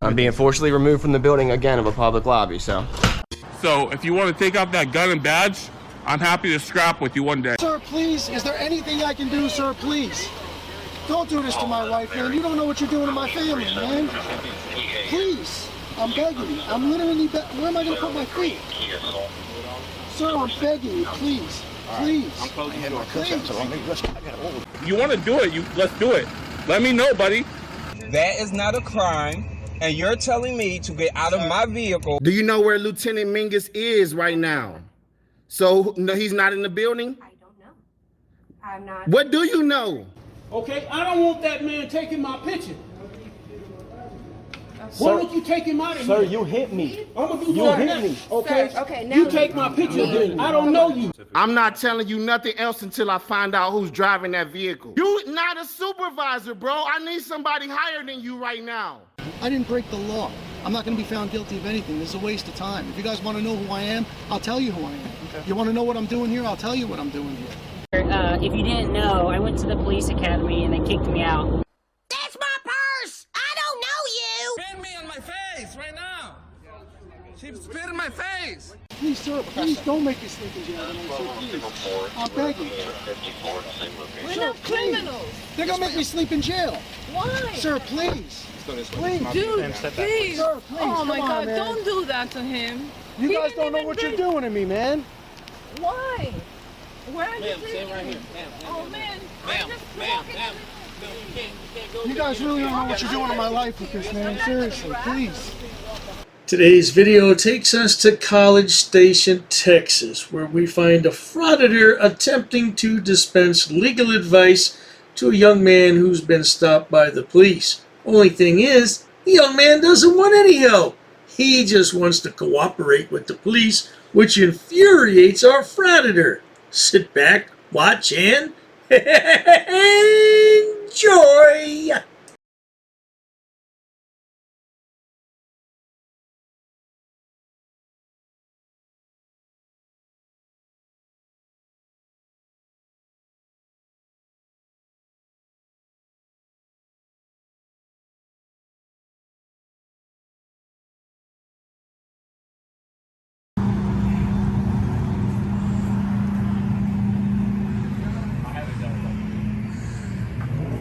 I'm being forcibly removed from the building again of a public lobby, so. So if you want to take off that gun and badge, I'm happy to scrap with you one day. Sir, please, is there anything I can do, sir, please? Don't do this to my wife, man. You don't know what you're doing to my family, man. Please, I'm begging you. I'm literally where am I going to put my feet? Sir, I'm begging you, please. Please. Please. You want to do it, let's do it. Let me know, buddy. That is not a crime, and you're telling me to get out of my vehicle. Do you know where Lieutenant Mingus is right now? So, no, he's not in the building? I don't know. I'm not. What do you know? Okay, I don't want that man taking my picture. Why don't you take him out of here? Sir, you hit me. I'm gonna do You that hit now. me. Okay? Sir, okay, now you take my picture. I don't know you. I'm not telling you nothing else until I find out who's driving that vehicle. You not a supervisor, bro. I need somebody higher than you right now. I didn't break the law. I'm not going to be found guilty of anything. This is a waste of time. If you guys want to know who I am, I'll tell you who I am. Okay. You want to know what I'm doing here? I'll tell you what I'm doing here. If you didn't know, I went to the police academy and they kicked me out. That's my purse! I don't know you! Spit me in my face right now. She spit in my face. Please, sir, please don't make me sleep in jail tonight, sir, please. I'm begging you. We're not criminals. They're going to make me sleep in jail. Why? Sir, please. Please. Dude, please. Sir, please. Oh my come on, God, man. don't do that to him. You guys don't know what you're doing to me, man. Why? Where are you sleeping? Right here. Oh man. You guys really don't know what you're doing in my life with this, man. Seriously, please. Today's video takes us to College Station, Texas, where we find a frauditor attempting to dispense legal advice to a young man who's been stopped by the police. Only thing is, the young man doesn't want any help. He just wants to cooperate with the police, which infuriates our frauditor. Sit back, watch, and enjoy!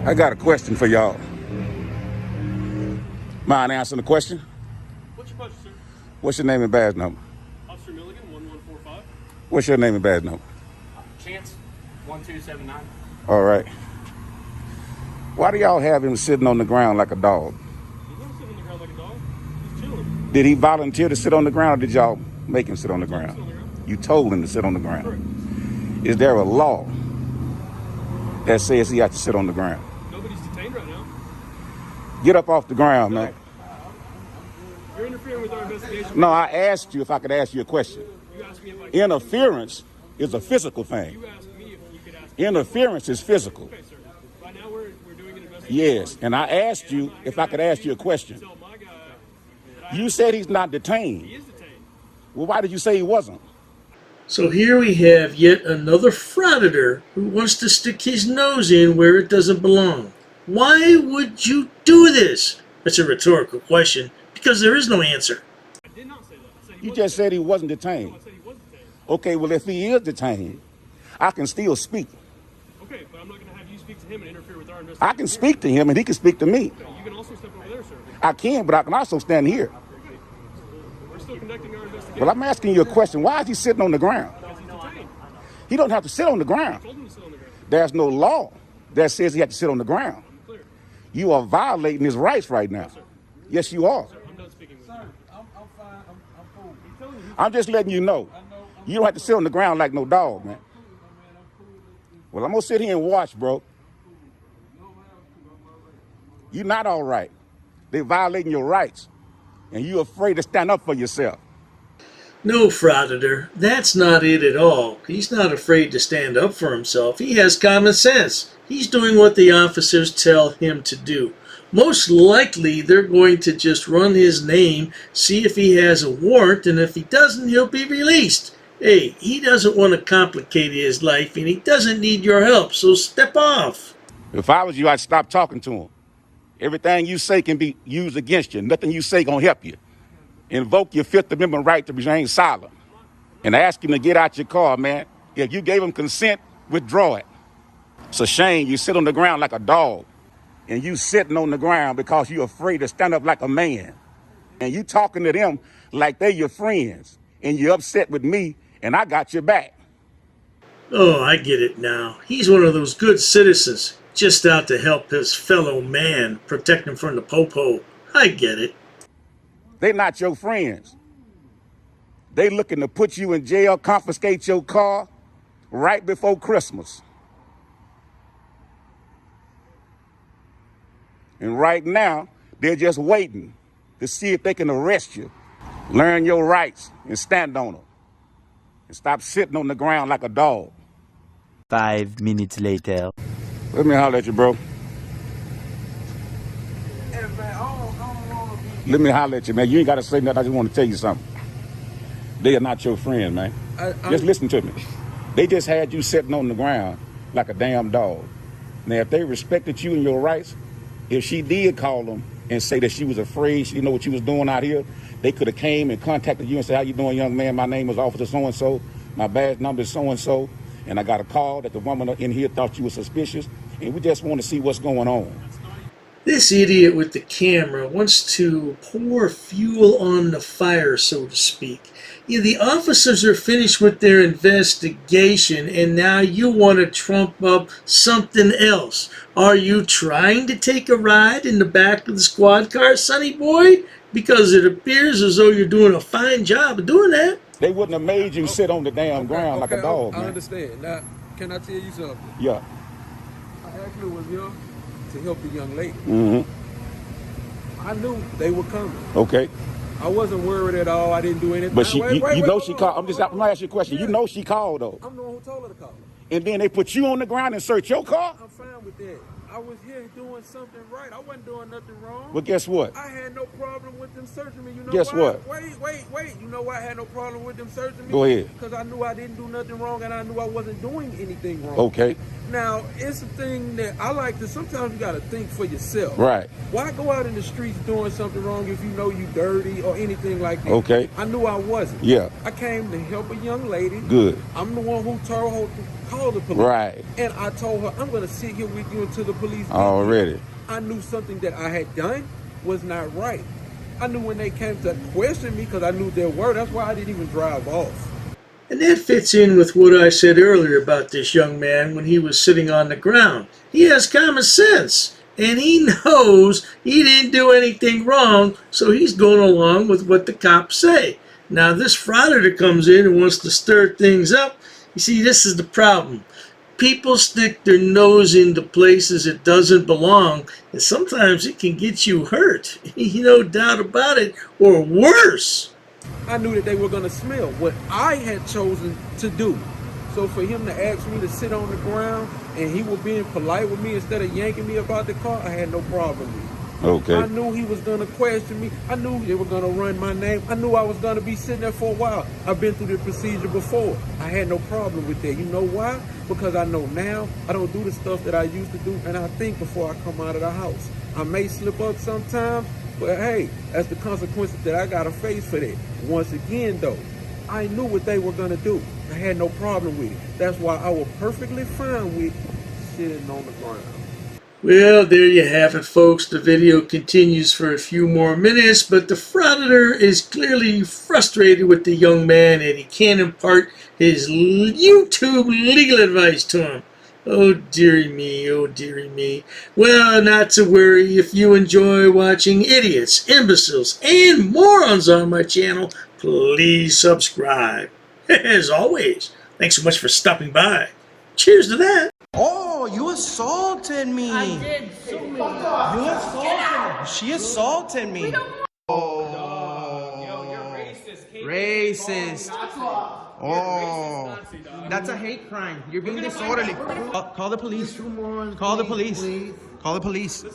I got a question for y'all. Mind answering the question? What's your question, sir? What's your name and badge number? Officer Milligan, 1145. What's your name and badge number? Chance, 1279. All right. Why do y'all have him sitting on the ground like a dog? He's not sitting on the ground like a dog. He's chilling. Did he volunteer to sit on the ground, or did y'all make him sit on the ground? You told him to sit on the ground. Correct. Is there a law that says he has to sit on the ground? Nobody's detained right now. Get up off the ground, man. You're interfering with our investigation. No, I asked you if I could ask you a question. You asked me if I could. Interference is a physical thing. You asked me if you could ask. Interference is physical. Okay, sir. Right now we're doing an investigation. Yes, and I asked you if I could ask you a question. Tell my guy that You said he's not detained. he is detained. Well, why did you say he wasn't? So here we have yet another frauditor who wants to stick his nose in where it doesn't belong. Why would you do this? That's a rhetorical question, because there is no answer. I did not say that. I said he You was just said he wasn't detained. I said he was detained. Okay, well, if he is detained, I can still speak. Okay, but I'm not going to have you speak to him and interfere with our investigation. I can speak to him and he can speak to me. Okay, you can also step over there, sir. I can, but I can also stand here. We're still conducting our investigation. Well, I'm asking you a question. Why is he sitting on the ground? Because he's detained. He don't have to sit on the ground. Told him to sit on the ground. There's no law that says he has to sit on the ground. I'm clear. You are violating his rights right now. Yes, you are. Sir, I'm done speaking with you. I'm fine. I'm cool. He's telling you. I'm just letting you know. You don't have to sit on the ground like no dog, man. Well, I'm going to sit here and watch, bro. You're not all right. They're violating your rights. And you're afraid to stand up for yourself. No, Frauditor, that's not it at all. He's not afraid to stand up for himself. He has common sense. He's doing what the officers tell him to do. Most likely, they're going to just run his name, see if he has a warrant, and if he doesn't, he'll be released. Hey, he doesn't want to complicate his life, and he doesn't need your help, so step off. If I was you, I'd stop talking to him. Everything you say can be used against you. Nothing you say gonna help you. Invoke your Fifth Amendment right to remain silent. And ask him to get out your car, man. If you gave him consent, withdraw it. It's a shame you sit on the ground like a dog. And you sitting on the ground because you're afraid to stand up like a man. And you talking to them like they your friends. And you're upset with me, and I got your back. Oh, I get it now. He's one of those good citizens, just out to help his fellow man, protect him from the popo. I get it. They not your friends. They looking to put you in jail, confiscate your car right before Christmas. And right now, they're just waiting to see if they can arrest you. Learn your rights and stand on them. And stop sitting on the ground like a dog. 5 minutes later. Let me holler at you, bro. Let me holler at you, man. You ain't got to say nothing. I just want to tell you something. They are not your friend, man. Just listen to me. They just had you sitting on the ground like a damn dog. Now, if they respected you and your rights, if she did call them and say that she was afraid, she didn't know what you was doing out here, they could have came and contacted you and said, how you doing, young man? My name is Officer so-and-so. My badge number is so-and-so. And I got a call that the woman in here thought you were suspicious. And we just want to see what's going on. This idiot with the camera wants to pour fuel on the fire, so to speak. Yeah, the officers are finished with their investigation, and now you want to trump up something else. Are you trying to take a ride in the back of the squad car, sonny boy? Because it appears as though you're doing a fine job of doing that. They wouldn't have made you sit on the damn ground like a dog, man. I understand. Now, can I tell you something? Yeah. I actually was here to help the young lady. Mm-hmm. I knew they were coming. Okay. I wasn't worried at all. I didn't do anything. But you know she called. I'm gonna ask you a question. Yeah. You know she called, though. I'm the one who told her to call. And then they put you on the ground and search your car? I'm fine with that. I was here doing something right. I wasn't doing nothing wrong. But guess what? I had no problem with them searching me. You know guess why? What? Wait. You know why I had no problem with them searching me? Go ahead. Because I knew I didn't do nothing wrong and I knew I wasn't doing anything wrong. Okay. Now, it's a thing that I like to, sometimes you got to think for yourself. Right. Why go out in the streets doing something wrong if you know you dirty or anything like that? Okay. I knew I wasn't. Yeah. I came to help a young lady. Good. I'm the one who told her to call the police. Right. And I told her, I'm going to sit here with you until the police get already. here. I knew something that I had done was not right. I knew when they came to question me because I knew their word. That's why I didn't even drive off. And that fits in with what I said earlier about this young man when he was sitting on the ground. He has common sense, and he knows he didn't do anything wrong, so he's going along with what the cops say. Now, this frauditor comes in and wants to stir things up. You see, this is the problem. People stick their nose into places it doesn't belong, and sometimes it can get you hurt. No doubt about it, or worse. I knew that they were going to smell what I had chosen to do. So for him to ask me to sit on the ground and he was being polite with me instead of yanking me about the car, I had no problem with it. Okay. I knew he was going to question me. I knew they were going to run my name. I knew I was going to be sitting there for a while. I've been through the procedure before. I had no problem with that. You know why? Because I know now I don't do the stuff that I used to do, and I think before I come out of the house. I may slip up sometimes, but hey, that's the consequences that I got to face for that. Once again, though, I knew what they were going to do. I had no problem with it. That's why I was perfectly fine with sitting on the ground. Well, there you have it, folks. The video continues for a few more minutes, but the frauditor is clearly frustrated with the young man and he can't impart his YouTube legal advice to him. Oh, dearie me, oh, dearie me. Well, not to worry. If you enjoy watching idiots, imbeciles, and morons on my channel, please subscribe. As always, thanks so much for stopping by. Cheers to that. Oh, you assaulted me. I did. So many. You assaulted me. She assaulted me. Oh. Yo, you're racist. Oh. That's a hate crime. You're being disorderly. Call the police. Call the police. Call the police.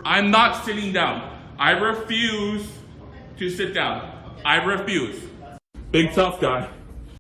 I'm not sitting down. I refuse to sit down. I refuse. Big tough guy.